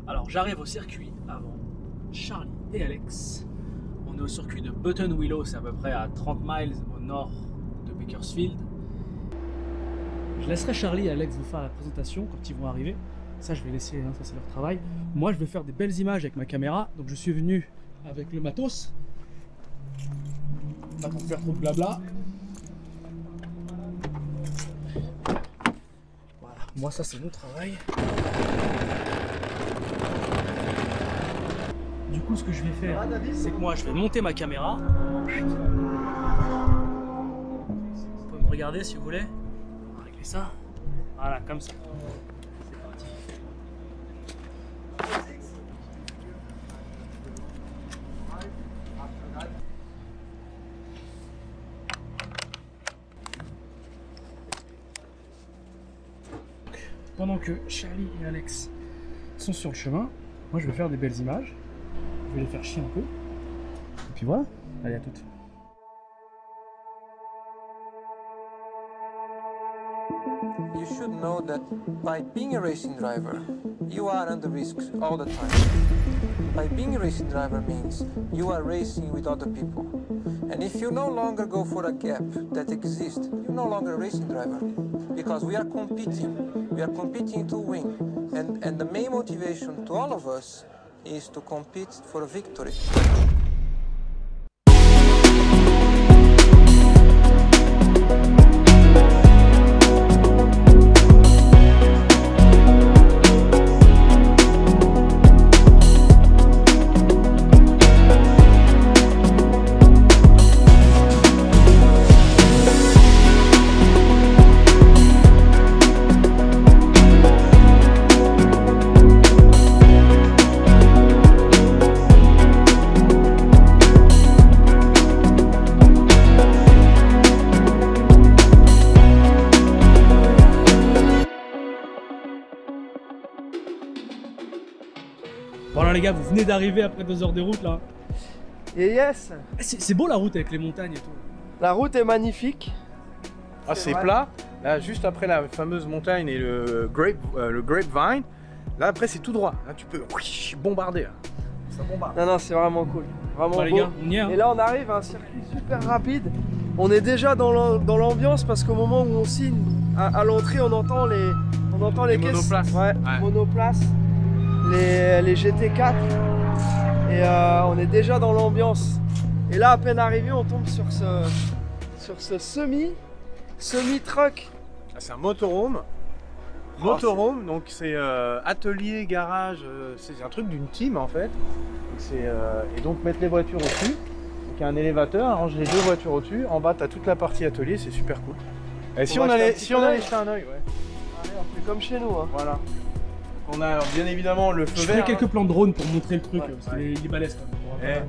Alors j'arrive au circuit avant Charlie et Alex. On est au circuit de Button Willow, c'est à peu près à 30 miles au nord de Bakersfield. Je laisserai Charlie et Alex vous faire la présentation quand ils vont arriver. Ça je vais laisser, hein, ça c'est leur travail. Moi je vais faire des belles images avec ma caméra, donc je suis venu avec le matos. Pas pour faire trop de blabla. Voilà, moi ça c'est mon travail. Du coup ce que je vais faire, c'est que moi je vais monter ma caméra. Vous pouvez me regarder si vous voulez. On va régler ça. Voilà, comme ça. C'est parti. Pendant que Charlie et Alex sont sur le chemin, moi je vais faire des belles images. Je vais les faire chier un peu. Et puis voilà. Allez, à toutes. You should know that by being a racing driver, you are under risks all the time. By being a racing driver means you are racing with other people. And if you no longer go for a gap that exists, you're no longer a racing driver. Because we are competing. We are competing to win. And the main motivation to all of us is to compete for a victory. Voilà les gars, vous venez d'arriver après 2 heures de route là. Et yes, C'est beau la route avec les montagnes et tout. la route est magnifique. Ah, c'est vrai. plat. Là, juste après la fameuse montagne et le grapevine. Là, après, c'est tout droit. Là, tu peux bombarder. Là. Ça bombarde. Non, non, c'est vraiment cool. Vraiment Bah, les beau. gars, on y est. Hein. Et là, on arrive à un circuit super rapide. On est déjà dans l'ambiance parce qu'au moment où on signe, à l'entrée, on entend les caisses. monoplaces. Ouais, monoplaces. Les GT4. Et on est déjà dans l'ambiance. Et là, à peine arrivé, on tombe sur ce semi-truck. Ah, c'est un motorhome. Motorhome, donc c'est atelier, garage, c'est un truc d'une team en fait. Et donc mettre les voitures au-dessus. Donc il y a un élévateur, on range les 2 voitures au-dessus. En bas, tu as toute la partie atelier, c'est super cool. Et si on allait jeter un œil, ouais. Allez, on fait comme chez nous. Hein. Voilà. On a bien évidemment le feu Je vert. ferai quelques plans de drone pour montrer le truc, Ouais. parce qu'il est balèze quand même.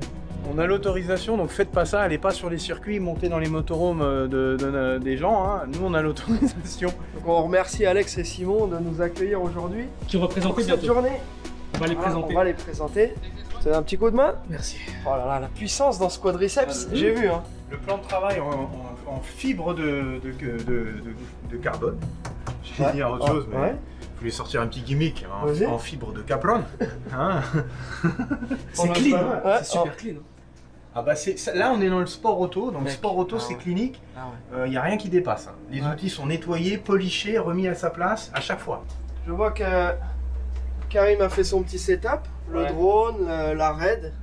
On a l'autorisation, donc faites pas ça, allez pas sur les circuits, montez dans les motorhomes des gens. Hein. Nous, on a l'autorisation. Donc on remercie Alex et Simon de nous accueillir aujourd'hui. Qui représentait Pour cette bientôt. journée, On va les voilà, présenter. on va les présenter. Tu as un petit coup de main? Merci. Oh là là, la puissance dans ce quadriceps, j'ai vu. Hein. Le plan de travail en fibre de carbone. Je vais dire autre chose, mais ouais. je voulais sortir un petit gimmick Vas-y. en fibre de Kaplan. Hein. C'est On a clean, pas hein. mal. Ouais, C'est super clean. Hein. Ah bah là on est dans le sport auto, donc Mec. sport auto Ah c'est ouais. clinique, Ah il n'y a rien qui dépasse. Hein. Les Ouais. outils sont nettoyés, polichés, remis à sa place à chaque fois. Je vois que Karim a fait son petit setup, le Ouais. drone, la raid.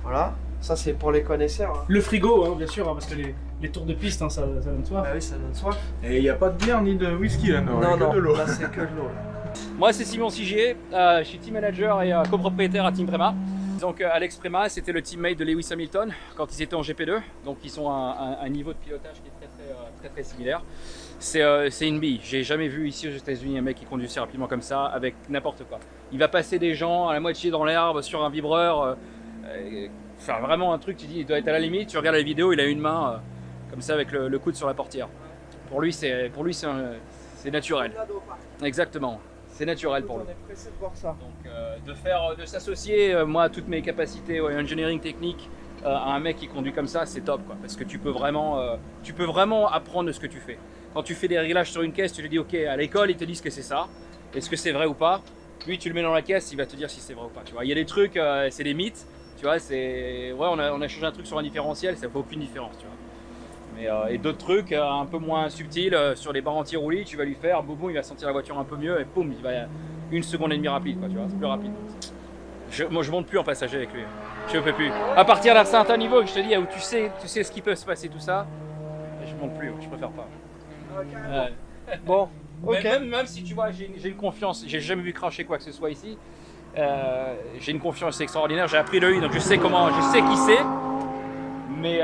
Voilà, ça c'est pour les connaisseurs. Hein. Le frigo, hein, bien sûr, hein, parce que les tours de piste, hein, ça donne soif. Bah oui, ça donne soif. Et il n'y a pas de bière ni de whisky là, non, il y a que de l'eau. là c'est que de l'eau. là. Moi c'est Simon Sigier, je suis team manager et copropriétaire à Team Prema. Donc Alex Prema c'était le teammate de Lewis Hamilton quand ils étaient en GP2, donc ils ont un niveau de pilotage qui est très similaire. C'est une bille, j'ai jamais vu ici aux États-Unis un mec qui conduit si rapidement comme ça avec n'importe quoi. Il va passer des gens à la moitié dans l'herbe sur un vibreur, enfin vraiment un truc, tu dis il doit être à la limite, tu regardes la vidéo, il a une main comme ça avec le coude sur la portière. Pour lui c'est naturel. Exactement. C'est naturel pour lui. On est pressé de voir ça. Donc de s'associer, moi, à toutes mes capacités engineering technique, à un mec qui conduit comme ça, c'est top, quoi. Parce que tu peux vraiment apprendre de ce que tu fais. Quand tu fais des réglages sur une caisse, tu te dis, ok, à l'école, ils te disent que c'est ça. Est-ce que c'est vrai ou pas? Lui, tu le mets dans la caisse, il va te dire si c'est vrai ou pas. Tu vois, il y a des trucs, c'est des mythes. Tu vois, c'est ouais, on a changé un truc sur un différentiel, ça fait aucune différence. Tu vois. Mais, et d'autres trucs un peu moins subtils sur les barres anti-roulis, tu vas lui faire, boum, il va sentir la voiture un peu mieux et boum, il va 1 seconde et demie rapide. Quoi, tu vois, c'est plus rapide. Moi, je monte plus en passager avec lui. Je peux plus. À partir d'un certain niveau, je te dis, où tu sais ce qui peut se passer, tout ça, je monte plus. Je préfère pas. Bon, ok. Même si tu vois, j'ai une confiance, j'ai jamais vu cracher quoi que ce soit ici. J'ai une confiance extraordinaire, j'ai appris de lui, donc je sais qui c'est. Mais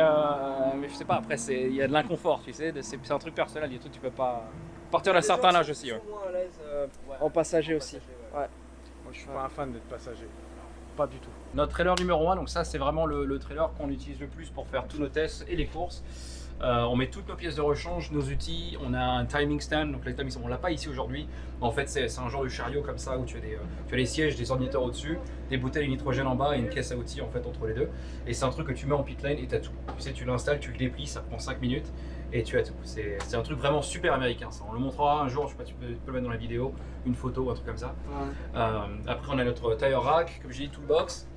je sais pas, après il y a de l'inconfort, tu sais, c'est un truc personnel, il y a tout, tu peux pas. À partir d'un certain âge aussi. Ouais. Ils sont moins à l'aise en passager aussi. Ouais. Moi, je suis pas un fan d'être passager. Pas du tout. Notre trailer numéro 1, donc ça c'est vraiment le trailer qu'on utilise le plus pour faire tous nos tests et les courses. On met toutes nos pièces de rechange, nos outils, on a un timing stand, donc le timing stand, on l'a pas ici aujourd'hui. En fait c'est un genre de chariot comme ça où tu as des sièges, des ordinateurs au-dessus, des bouteilles de nitrogène en bas et une caisse à outils en fait entre les deux. Et c'est un truc que tu mets en pit lane et tu as tout. Tu sais, tu l'installes, tu le déplies, ça prend 5 minutes et tu as tout. C'est un truc vraiment super américain ça. On le montrera un jour, je sais pas, tu peux le mettre dans la vidéo, une photo ou un truc comme ça. Ouais. Après on a notre tire rack, comme j'ai dit, toolbox.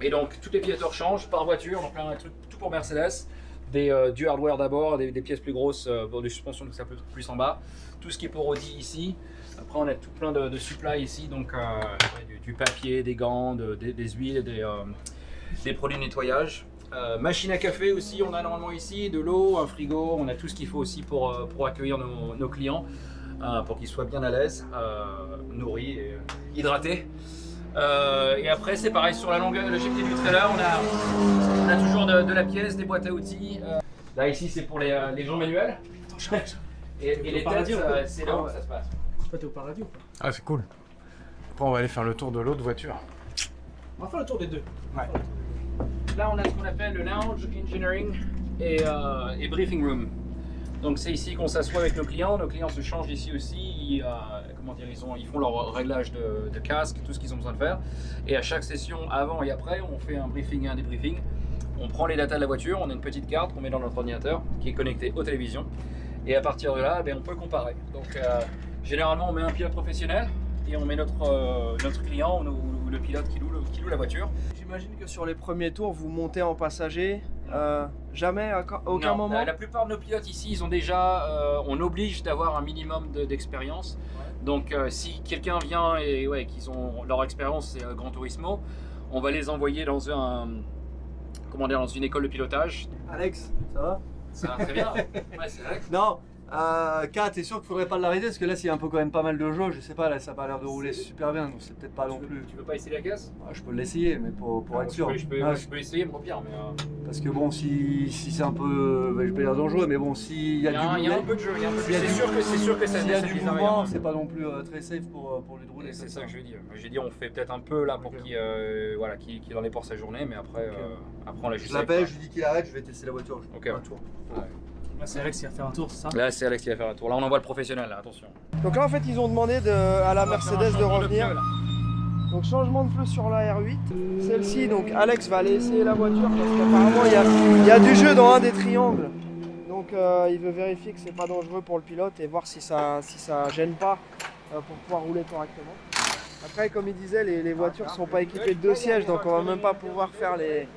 Et donc toutes les pièces de rechange par voiture, donc là on a un truc tout pour Mercedes. Du hardware d'abord, des pièces plus grosses pour des suspensions, donc ça peut plus en bas. Tout ce qui est pour Audi ici. Après on a tout plein de supply ici, donc du papier, des gants, des huiles, des produits de nettoyage. Machine à café aussi, on a normalement ici, de l'eau, un frigo, on a tout ce qu'il faut aussi pour accueillir nos clients, pour qu'ils soient bien à l'aise, nourris et hydratés. Et après c'est pareil sur la longueur, le GT du trailer, on a toujours de la pièce, des boîtes à outils. Là ici c'est pour les gens manuels. Et les têtes, c'est là où ça se passe. Toi t'es au paradis ou pas? Ah c'est cool. Après on va aller faire le tour de l'autre voiture. On va faire le tour des deux. Ouais. Là on a ce qu'on appelle le lounge, engineering et briefing room. Donc c'est ici qu'on s'assoit avec nos clients se changent ici aussi, comment dire, ils font leur réglage de casque, tout ce qu'ils ont besoin de faire. Et à chaque session, avant et après, on fait un briefing et un débriefing. On prend les datas de la voiture, on a une petite carte qu'on met dans notre ordinateur qui est connectée aux télévisions. Et à partir de là, on peut comparer. Donc généralement on met un pilote professionnel et on met notre client ou le pilote qui loue la voiture. J'imagine que sur les premiers tours, vous montez en passager. Jamais, à aucun moment. La plupart de nos pilotes ici, ils ont déjà, on oblige d'avoir un minimum d'expérience. Ouais. Donc si quelqu'un vient et qu'ils ont leur expérience, c'est Gran Turismo, on va les envoyer dans dans une école de pilotage. Alex, ça va? Ça va très bien. Ouais, c'est Alex. Non. Kat, t'es sûr qu'il faudrait pas l'arrêter parce que là, s'il y a un peu quand même pas mal de jeux, je sais pas, là ça a pas l'air de rouler super bien, donc c'est peut-être pas non plus. Tu veux pas essayer la caisse? Je peux l'essayer, mais pour être sûr. Je peux essayer, mais au pire. Mais parce que bon, si c'est un peu, je vais dire dangereux, mais bon, s'il y a il y a un peu de jeu, c'est sûr que ça s'il y a du mouvement, c'est pas non plus très safe pour lui de rouler. C'est ça que je veux dire. J'ai dit, on fait peut-être un peu là pour qu'il en ait pour sa journée, mais après, on l'a juste. Je l'appelle, je lui dis qu'il arrête, je vais tester la voiture. Ok. Un tour. Là c'est Alex qui va faire un tour, c'est ça? Là c'est Alex qui va faire un tour. Là on envoie le professionnel, là, attention. Donc là en fait ils ont demandé à la Mercedes de revenir. Donc changement de pneu sur la R8. Celle-ci, donc Alex va aller essayer la voiture parce qu'apparemment il y a du jeu dans un des triangles. Donc il veut vérifier que c'est pas dangereux pour le pilote et voir si ça gêne pas pour pouvoir rouler correctement. Après comme il disait, les voitures sont pas équipées de 2 sièges, donc on va même pas pouvoir faire les...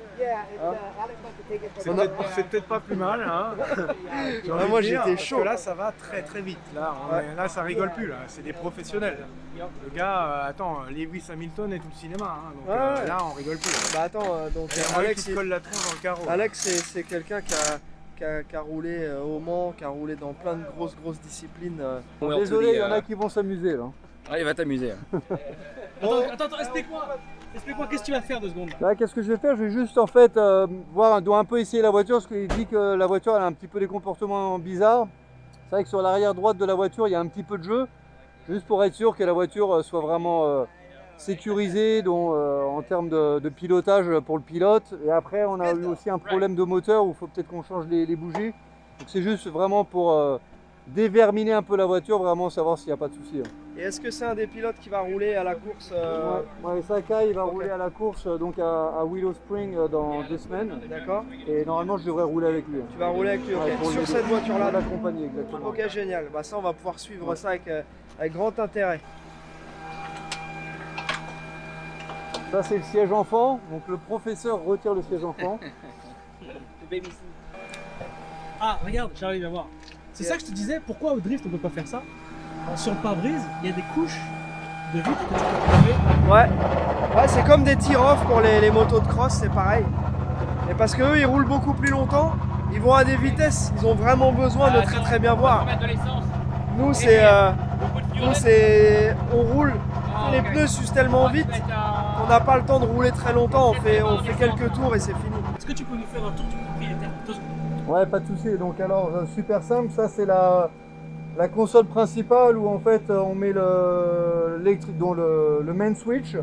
C'est peut-être pas plus mal, hein. Moi j'étais chaud. Là ça va très très vite. Là ça rigole plus, là. C'est des professionnels. Le gars, attends, Lewis Hamilton et tout le cinéma, hein. Donc là on rigole plus. Bah attends, donc Alex il colle la tronche dans le carreau. Alex c'est quelqu'un qui a roulé au Mans, qui a roulé dans plein de grosses disciplines. Désolé, il y en a qui vont s'amuser là. Allez, va t'amuser. Attends, explique-moi. Explique-moi, qu'est-ce que tu vas faire 2 secondes là? Là, qu'est-ce que je vais faire? Je vais juste en fait doit un peu essayer la voiture parce qu'il dit que la voiture elle a un petit peu des comportements bizarres. C'est vrai que sur l'arrière droite de la voiture il y a un petit peu de jeu, juste pour être sûr que la voiture soit vraiment sécurisée en termes de pilotage pour le pilote. Et après on a eu aussi un problème de moteur où il faut peut-être qu'on change les bougies. Donc c'est juste vraiment pour déverminer un peu la voiture, vraiment savoir s'il n'y a pas de souci. Et est-ce que c'est un des pilotes qui va rouler à la course Ouais, Sakai il va rouler à la course donc à Willow Spring dans 2 semaines. D'accord. Et normalement je devrais rouler avec lui. Tu vas rouler avec lui, ok. Sur cette voiture-là, l'accompagner exactement. Ok, génial. Bah ça on va pouvoir suivre ça avec grand intérêt. Ça c'est le siège enfant, donc le professeur retire le siège enfant. Ah, regarde, Charlie, viens voir. C'est ça que je te disais, pourquoi au drift on peut pas faire ça? Sur le pare-brise, il y a des couches de vitres que tu peux enlever. Ouais, c'est comme des tear-off pour les motos de cross, c'est pareil. Et parce qu'eux, ils roulent beaucoup plus longtemps, ils vont à des vitesses, ils ont vraiment besoin de très bien voir. Nous, on roule, les pneus s'usent tellement vite qu'on n'a pas le temps de rouler très longtemps, on fait quelques tours et c'est fini. Est-ce que tu peux nous faire un tour du propriétaire? 2 secondes. Ouais, pas de souci. Donc alors, super simple, ça c'est la console principale où en fait on met le main switch.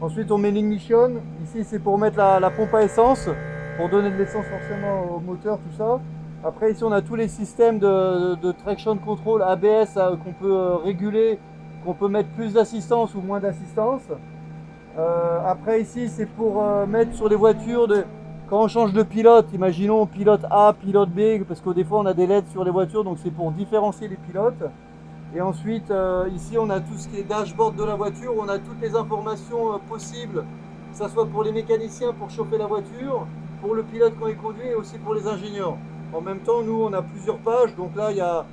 Ensuite on met l'ignition. Ici c'est pour mettre la pompe à essence, pour donner de l'essence forcément au moteur, tout ça. Après ici on a tous les systèmes de traction control, ABS qu'on peut réguler, qu'on peut mettre plus d'assistance ou moins d'assistance. Après ici c'est pour mettre sur les voitures quand on change de pilote, imaginons pilote A, pilote B, parce que des fois on a des LED sur les voitures, donc c'est pour différencier les pilotes. Et ensuite, ici on a tout ce qui est dashboard de la voiture, on a toutes les informations possibles, que ce soit pour les mécaniciens pour chauffer la voiture, pour le pilote quand il conduit et aussi pour les ingénieurs. En même temps, nous on a plusieurs pages, donc là il y a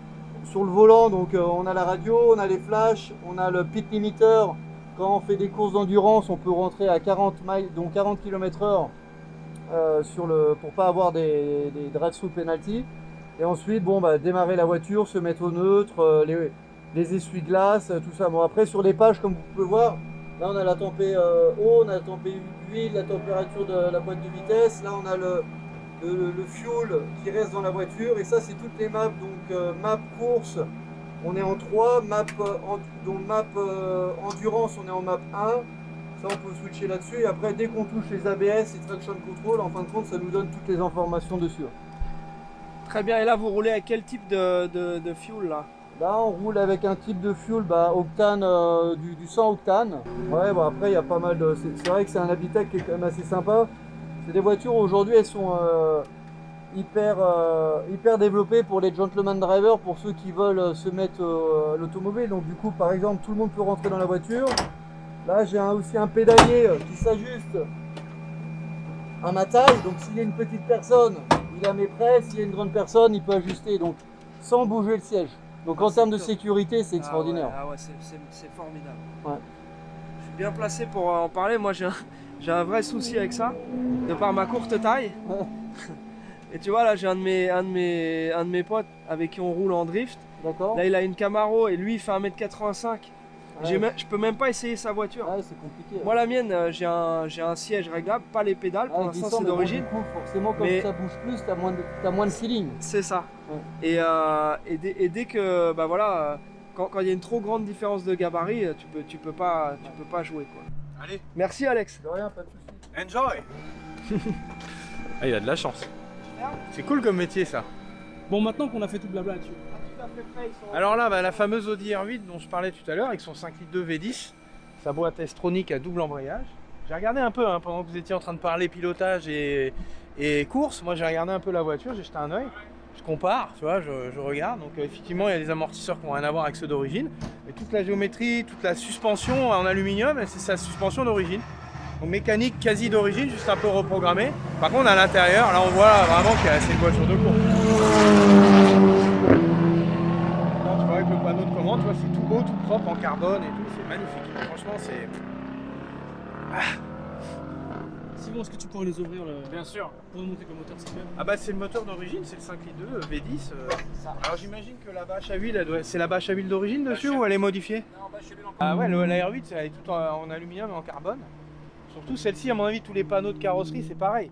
sur le volant, donc on a la radio, on a les flashs, on a le pit limiter. Quand on fait des courses d'endurance, on peut rentrer à 40 miles, donc 40 km/h. Pour pas avoir des drive-through penalty. Et ensuite démarrer la voiture, se mettre au neutre, les essuie-glaces, tout ça. Bon, après sur les pages comme vous pouvez voir, là on a la tempé eau, on a la tempé huile, la température de la boîte de vitesse, là on a le fuel qui reste dans la voiture, et ça c'est toutes les maps, donc map course on est en 3, map endurance on est en map 1. Ça, on peut switcher là-dessus, et après dès qu'on touche les ABS et traction control, en fin de compte ça nous donne toutes les informations dessus. Très bien, et là vous roulez avec quel type de fuel là? Là on roule avec un type de fuel octane, du 100 octane. Ouais, après il y a pas mal de... C'est vrai que c'est un Habitech qui est quand même assez sympa. C'est des voitures aujourd'hui, elles sont hyper développées pour les gentleman drivers, pour ceux qui veulent se mettre à l'automobile. Donc du coup par exemple tout le monde peut rentrer dans la voiture. Là j'ai aussi un pédalier qui s'ajuste à ma taille, donc s'il y a une petite personne, il a mes prêts, s'il y a une grande personne, il peut ajuster, donc sans bouger le siège. Donc en termes de sécurité, c'est extraordinaire. Ah ouais, c'est formidable. Ouais. Je suis bien placé pour en parler, moi j'ai un vrai souci avec ça, de par ma courte taille. Et tu vois là j'ai un de mes potes avec qui on roule en drift. D'accord. Là il a une Camaro et lui il fait 1m85. Ouais. Je peux même pas essayer sa voiture. Ouais, c'est compliqué. Moi la mienne, j'ai un siège réglable, pas les pédales, pour l'instant c'est d'origine. Forcément comme ça bouge plus, t'as moins de feeling. C'est ça. Ouais. Et dès que, quand il y a une trop grande différence de gabarit, tu peux pas jouer quoi. Allez, Merci Alex. De rien, pas de soucis. enjoy. Ah, il a de la chance. C'est cool comme métier ça. Bon, maintenant qu'on a fait tout le blabla là-dessus. Alors là, la fameuse Audi R8 dont je parlais tout à l'heure, avec son 5 litres V10, sa boîte S-tronique à double embrayage. J'ai regardé un peu pendant que vous étiez en train de parler pilotage et course. Moi j'ai regardé un peu la voiture, j'ai jeté un œil. Je compare, tu vois, je regarde. Donc effectivement, il y a des amortisseurs qui n'ont rien à voir avec ceux d'origine. Mais toute la géométrie, toute la suspension en aluminium, c'est sa suspension d'origine. Donc mécanique quasi d'origine, juste un peu reprogrammée. Par contre, à l'intérieur, là on voit vraiment que c'est une voiture de course. Avec le panneau de commande, tu vois, c'est tout beau, tout propre en carbone et tout, c'est magnifique. Franchement, c'est... Simon, est-ce que tu pourrais nous ouvrir Bien sûr. pour nous montrer que le moteur c'est bien? Ah bah c'est le moteur d'origine, c'est le 5 litres V10. Alors j'imagine que la bâche à huile, c'est la bâche à huile d'origine dessus ou elle est modifiée? Non, bah, je suis bien en... Ah ouais, la R8, elle est toute en aluminium et en carbone. Surtout celle-ci, à mon avis, tous les panneaux de carrosserie, c'est pareil.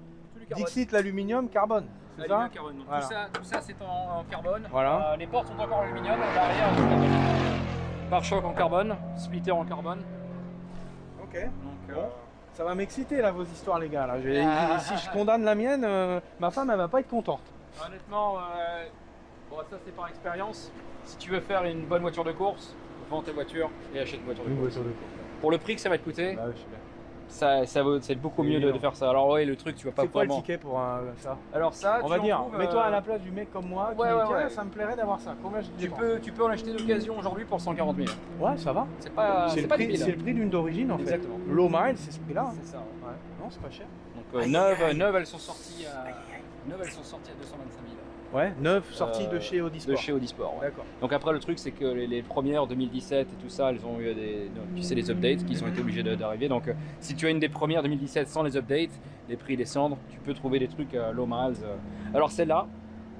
Dixit, l'aluminium, carbone. C'est ça carbone. Donc, voilà. tout ça c'est en carbone. Voilà. Les portes sont encore en aluminium, l'arrière est en carbone. Pare-choc en carbone, splitter en carbone. Ok. Donc, bon. Ça va m'exciter là vos histoires les gars. Là. Si je condamne la mienne, ma femme elle va pas être contente. Honnêtement, ça c'est par expérience. Si tu veux faire une bonne voiture de course, vends tes voitures et achète une voiture de course. Voiture de course. Pour le prix que ça va te coûter, Bah, je sais bien. c'est beaucoup mieux de faire ça. Alors ouais, le truc, tu vas pas C'est quoi le vraiment... ticket pour ça? Alors ça, On tu va en dire, trouves, mets-toi à la place du mec comme moi qui ouais, me dit, ouais, ah, ouais. ça me plairait d'avoir ça. Combien je dépense? tu peux en acheter d'occasion aujourd'hui pour 140 000. Ouais, ça va. C'est pas, C'est le pas prix, débile. c'est le prix d'une d'origine en fait. Exactement. Low mile, c'est ce prix-là. C'est ça. Ouais. Ouais. Non, c'est pas cher. Donc neuves, elles sont sorties à 225 000. Ouais, 9 sorties de chez De Audisport. chez Audisport. Ouais. D'accord. Donc après le truc c'est que les premières 2017 et tout ça, elles ont eu des updates qui ont été obligés d'arriver. Donc si tu as une des premières 2017 sans les updates, les prix descendent, tu peux trouver des trucs low miles. Alors celle-là,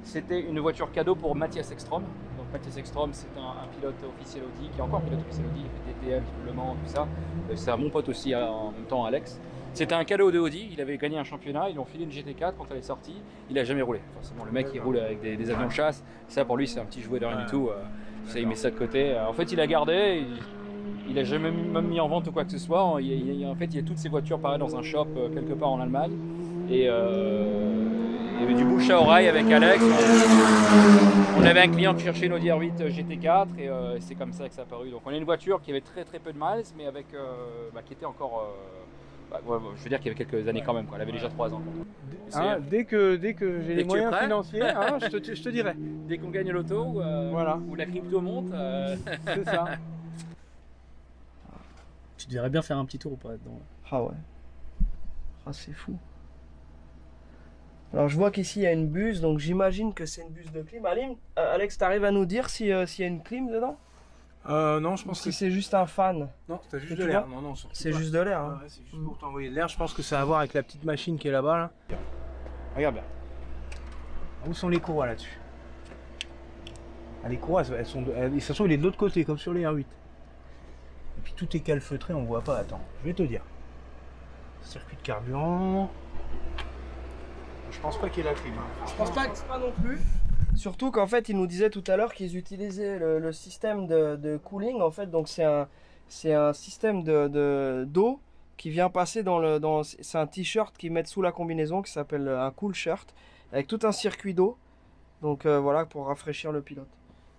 c'était une voiture cadeau pour Matthias Ekstrom. Donc Matthias Ekstrom, c'est un pilote officiel Audi qui est encore pilote officiel Audi, il fait DTM, Le Mans, tout ça. C'est un bon pote aussi en même temps, Alex. C'était un cadeau de Audi, il avait gagné un championnat, ils lui ont filé une GT4 quand elle est sortie, il a jamais roulé. Forcément, le mec il roule avec des avions de chasse, ça pour lui c'est un petit jouet de rien du tout, ça, il met ça de côté. En fait il a gardé, il a jamais même mis en vente ou quoi que ce soit. En fait il y a toutes ces voitures pareil dans un shop quelque part en Allemagne. Et il y avait du bouche à oreille avec Alex. On avait un client qui cherchait une Audi R8 GT4 et c'est comme ça que ça a apparu. Donc on a une voiture qui avait très peu de miles mais avec, qui était encore... je veux dire qu'il y avait quelques années quand même, quoi. Elle avait déjà 3 ans. Hein, dès que j'ai les que tu es moyens prêt financiers, hein, je te dirai. Dès qu'on gagne l'auto, Voilà. ou la crypto monte, C'est ça. Tu devrais bien faire un petit tour ou pas dedans. Ah ouais. Ah, c'est fou. Alors je vois qu'ici il y a une buse, donc j'imagine que c'est une buse de clim. Alex, t'arrives à nous dire s'il y a une clim dedans? Non, je Ou pense si que c'est juste un fan? non, c'est juste Tu de vois l'air. Non, surtout C'est pas. juste de l'air. Hein. Ouais, c'est juste pour t'envoyer de l'air. Je pense que ça a à voir avec la petite machine qui est là-bas. Là. Regarde bien. Où sont les courroies là-dessus? Ah, les courroies, elles sont de toute façon, il est de l'autre côté, comme sur les R8. Et puis tout est calfeutré, on voit pas. Attends, je vais te dire. Circuit de carburant. Je pense pas qu'il y ait la clim. Hein. Je pense pas non plus. Surtout qu'en fait, il nous disait tout à l'heure qu'ils utilisaient le système de cooling. En fait, donc c'est un système d'eau qui vient passer c'est un t-shirt qu'ils mettent sous la combinaison qui s'appelle un cool shirt avec tout un circuit d'eau. Donc voilà, pour rafraîchir le pilote.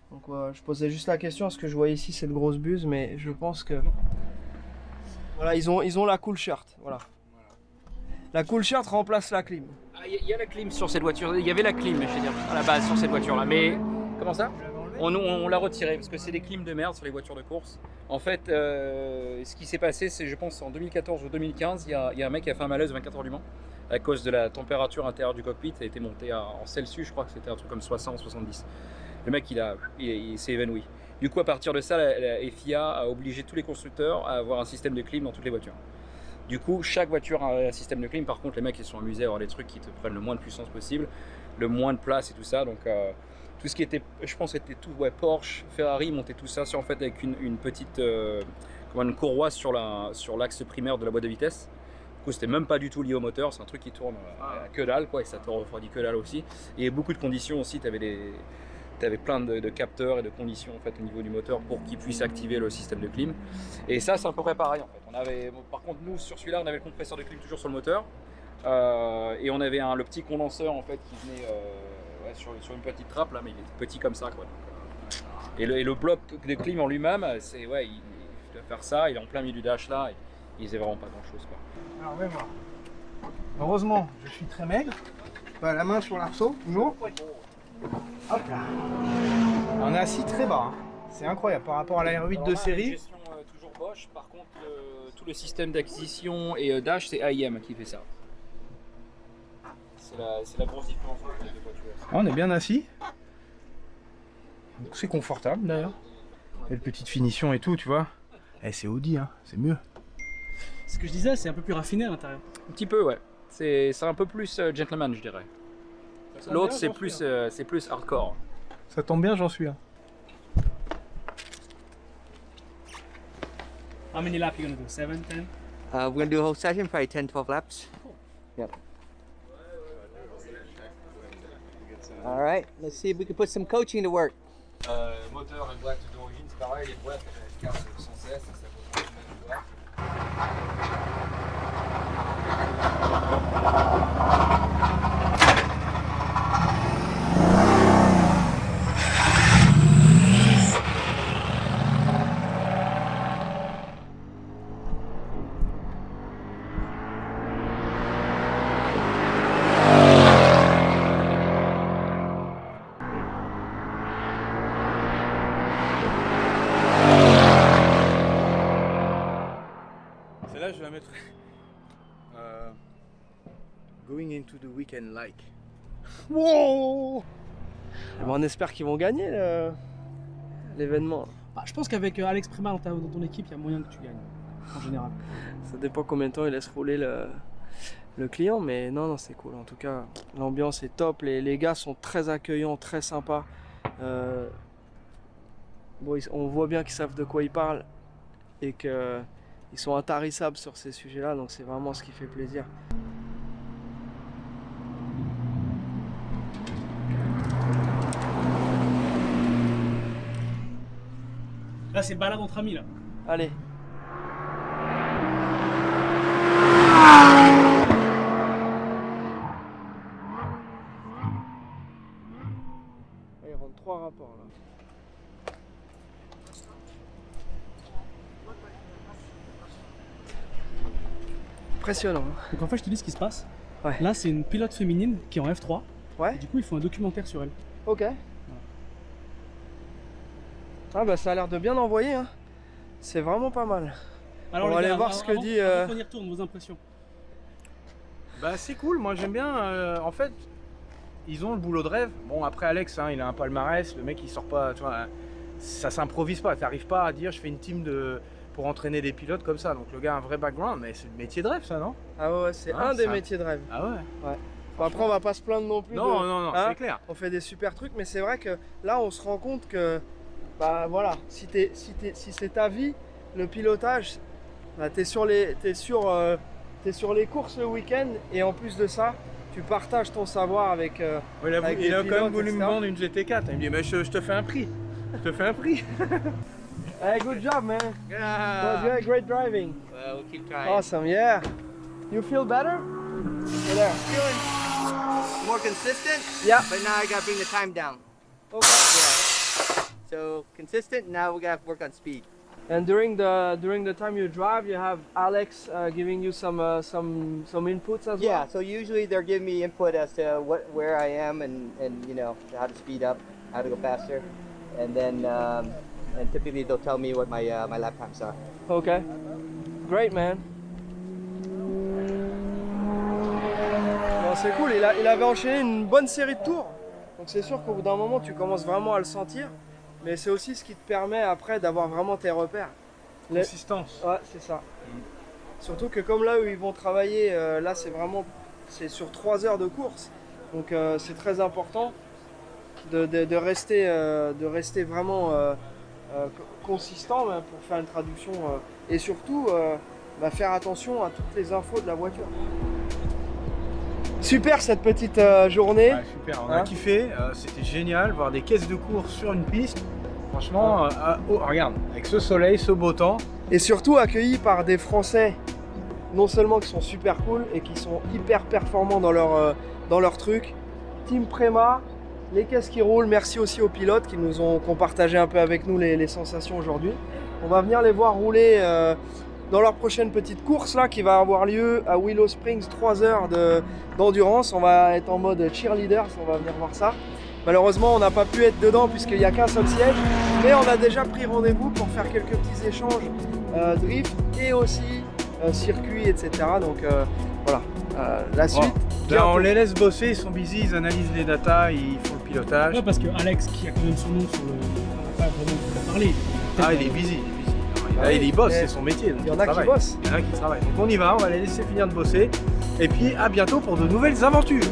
Donc je posais juste la question parce que je voyais ici cette grosse buse, mais je pense que voilà, ils ont la cool shirt. Voilà. La cool shirt remplace la clim. il y a la clim sur cette voiture. Il y avait la clim, je veux dire, à la base sur cette voiture-là. Mais comment ça? On l'a retiré parce que c'est des clims de merde sur les voitures de course. En fait, ce qui s'est passé, c'est, je pense, en 2014 ou 2015, il y a un mec qui a fait un malaise de 24 heures du Mans à cause de la température intérieure du cockpit. Ça a été monté en Celsius, je crois que c'était un truc comme 60 70. Le mec, il s'est évanoui. Du coup, à partir de ça, la FIA a obligé tous les constructeurs à avoir un système de clim dans toutes les voitures. Du coup, chaque voiture a un système de clim. Par contre, les mecs, ils sont amusés à avoir des trucs qui te prennent le moins de puissance possible, le moins de place et tout ça. Donc, tout ce qui était, je pense, était tout, ouais, Porsche, Ferrari, montait tout ça sur, en fait, avec une petite une courroie sur l'axe primaire de la boîte de vitesse. Du coup, c'était même pas du tout lié au moteur. C'est un truc qui tourne à que dalle, quoi, et ça te refroidit que dalle aussi. Et beaucoup de conditions aussi. T'avais plein de capteurs et de conditions en fait au niveau du moteur pour qu'il puisse activer le système de clim. Et ça, c'est à peu près pareil en fait. Par contre, nous sur celui-là, on avait le compresseur de clim toujours sur le moteur et on avait le petit condenseur en fait qui venait sur une petite trappe là, mais il est petit comme ça quoi. Donc, et le bloc de clim en lui-même, c'est il doit faire ça. Il est en plein milieu du dash là. Et il faisait vraiment pas grand-chose quoi. Alors, ouais, moi. Heureusement, je suis très maigre. Pas la main sur l'arceau, toujours. Hop là. On est assis très bas, hein. C'est incroyable par rapport à la R8 de série. Gestion toujours Bosch, par contre tout le système d'acquisition et dash c'est AIM qui fait ça. C'est la grosse différence entre les deux voitures. On est bien assis. C'est confortable d'ailleurs. Belle petite finition et tout, tu vois. Eh, c'est Audi, hein. C'est mieux. Ce que je disais, c'est un peu plus raffiné à l'intérieur. Un petit peu, ouais. C'est un peu plus gentleman, je dirais. L'autre, c'est plus hardcore. Ça tombe bien, j'en suis. Hein. How many laps are you gonna do? 7, 10? We're going to do a whole session, probably 10, 12 laps. Yep. All right, let's see if we can put some coaching to work. Moteur et boîte d'origine, c'est pareil, les boîtes, elles cassent sans cesse, ça peut mettre une boîte. mettre going into the weekend like. Wow. Eh ben, on espère qu'ils vont gagner l'événement. Bah, je pense qu'avec Alex Prema dans ton équipe, il y a moyen que tu gagnes, en général. Ça dépend combien de temps il laisse rouler le client, mais non, c'est cool. En tout cas, l'ambiance est top, les gars sont très accueillants, très sympas. Bon, on voit bien qu'ils savent de quoi ils parlent et qu'ils sont intarissables sur ces sujets-là, donc c'est vraiment ce qui fait plaisir. Là, c'est balade entre amis, là. Allez. Il rentre 3 rapports, là. Impressionnant. Hein. Donc en fait, je te dis ce qui se passe. Ouais. Là, c'est une pilote féminine qui est en F3. Ouais. Et du coup, ils font un documentaire sur elle. Ok. Ah bah ça a l'air de bien envoyer, hein. C'est vraiment pas mal. Alors, On va les aller gars, voir ce que avant- dit, avant qu'on y retourne, vos impressions. Bah c'est cool, moi j'aime bien. En fait, ils ont le boulot de rêve. Bon après Alex, hein, il a un palmarès, le mec il sort pas, tu vois, ça s'improvise pas. T'arrives pas à dire je fais une team pour entraîner des pilotes comme ça. Donc le gars a un vrai background, mais c'est le métier de rêve ça, non? Ah ouais, c'est Ah, un des ça- métiers de rêve. Ah ouais. Bon, après on va pas se plaindre non plus. Non, de- non, hein, c'est clair. On fait des super trucs, mais c'est vrai que là on se rend compte que bah voilà, si c'est ta vie, le pilotage, bah, t'es sur les courses le week-end et en plus de ça, tu partages ton savoir avec. Ouais, il a, avec il des a quand pilotes, même voulu me etc. vendre une GT4. Il me dit mais je te fais un prix. Je te fais un prix. Hey, good job, man. Yeah. Great driving. Well, we'll keep trying. Awesome, yeah. You feel better? Hey there. Feeling more consistent, Yeah. but now I gotta bring the time down. Okay. Yeah. So consistent. Now we gotta work on speed. And during the time you drive, you have Alex giving you some inputs as Yeah. well. So usually they're giving me input as to where I am and you know how to speed up, how to go faster, and then and typically they'll tell me what my my lap times are. Okay. Great, man. Bon, c'est cool. Il avait enchaîné une bonne série de tours. Donc c'est sûr qu'au bout d'un moment, tu commences vraiment à le sentir. Mais c'est aussi ce qui te permet après d'avoir vraiment tes repères. Consistance. Ouais, c'est ça. Surtout que comme là où ils vont travailler, là c'est sur 3 heures de course. Donc c'est très important de rester vraiment consistant pour faire une traduction et surtout faire attention à toutes les infos de la voiture. Super cette petite journée. Ouais, super, on a Hein? kiffé, c'était génial, voir des caisses de course sur une piste. Franchement, regarde, avec ce soleil, ce beau temps. Et surtout accueillis par des Français, non seulement qui sont super cool et qui sont hyper performants dans leur truc. Team Prema, les caisses qui roulent, merci aussi aux pilotes qui ont partagé un peu avec nous les sensations aujourd'hui. On va venir les voir rouler dans leur prochaine petite course là qui va avoir lieu à Willow Springs, 3 heures d'endurance. On va être en mode cheerleaders, on va venir voir ça. Malheureusement, on n'a pas pu être dedans puisqu'il n'y a qu'un seul siège, mais on a déjà pris rendez-vous pour faire quelques petits échanges drift et aussi circuit, etc. Donc voilà, la suite. Là, on bientôt. les laisse bosser, ils sont busy, ils analysent les datas, ils font le pilotage. Ouais, parce que Alex, qui a quand même son nom sur le. On va pas vraiment parler. Ah, il est busy. Là, il bosse, Mais c'est son métier. Donc il y en a qui travaille. bossent. Il y en a qui travaillent. Donc on y va, on va les laisser finir de bosser. Et puis à bientôt pour de nouvelles aventures.